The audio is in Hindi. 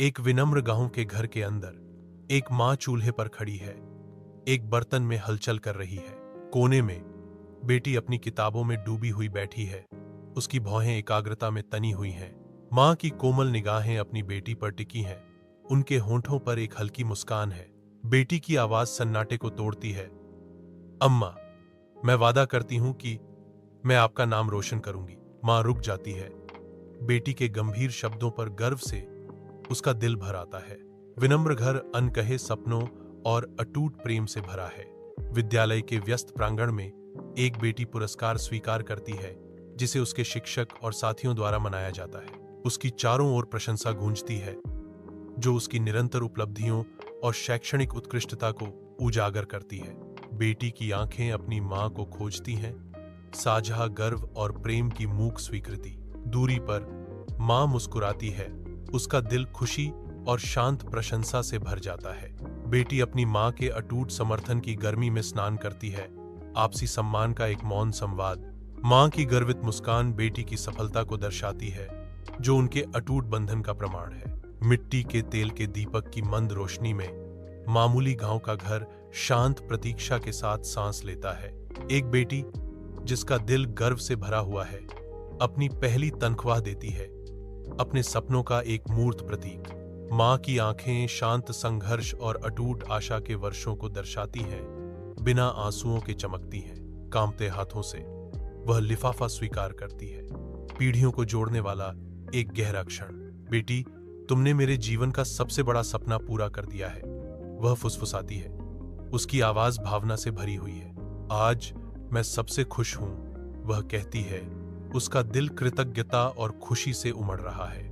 एक विनम्र गांव के घर के अंदर एक मां चूल्हे पर खड़ी है। एक बर्तन में हलचल कर रही है। कोने में बेटी अपनी किताबों में डूबी हुई बैठी है। उसकी भौहें एकाग्रता में तनी हुई हैं। मां की कोमल निगाहें अपनी बेटी पर टिकी हैं। उनके होंठों पर एक हल्की मुस्कान है। बेटी की आवाज सन्नाटे को तोड़ती है। अम्मा, मैं वादा करती हूं कि मैं आपका नाम रोशन करूंगी। मां रुक जाती है। बेटी के गंभीर शब्दों पर गर्व से उसका दिल भर आता है। विनम्र घर अनकहे सपनों और अटूट प्रेम से भरा है। विद्यालय के व्यस्त प्रांगण में एक बेटी पुरस्कार स्वीकार करती है, जिसे उसके शिक्षक और साथियों द्वारा मनाया जाता है। उसकी चारों ओर प्रशंसा गूंजती है, जो उसकी निरंतर उपलब्धियों और शैक्षणिक उत्कृष्टता को उजागर करती है। बेटी की आंखें अपनी मां को खोजती हैं, साझा गर्व और प्रेम की मूक स्वीकृति। दूरी पर मां मुस्कुराती है, उसका दिल खुशी और शांत प्रशंसा से भर जाता है। बेटी अपनी मां के अटूट समर्थन की गर्मी में स्नान करती है। आपसी सम्मान का एक मौन संवाद। मां की गर्वित मुस्कान बेटी की सफलता को दर्शाती है, जो उनके अटूट बंधन का प्रमाण है। मिट्टी के तेल के दीपक की मंद रोशनी में मामूली गांव का घर शांत प्रतीक्षा के साथ सांस लेता है। एक बेटी जिसका दिल गर्व से भरा हुआ है, अपनी पहली तनख्वाह देती है, अपने सपनों का एक मूर्त प्रतीक। मां की आंखें शांत संघर्ष और अटूट आशा के वर्षों को दर्शाती हैं, बिना आंसुओं के चमकती हैं। कांपते हाथों से वह लिफाफा स्वीकार करती है, पीढ़ियों को जोड़ने वाला एक गहरा क्षण। बेटी, तुमने मेरे जीवन का सबसे बड़ा सपना पूरा कर दिया है, वह फुसफुसाती है। उसकी आवाज भावना से भरी हुई है। आज मैं सबसे खुश हूं, वह कहती है। उसका दिल कृतज्ञता और खुशी से उमड़ रहा है।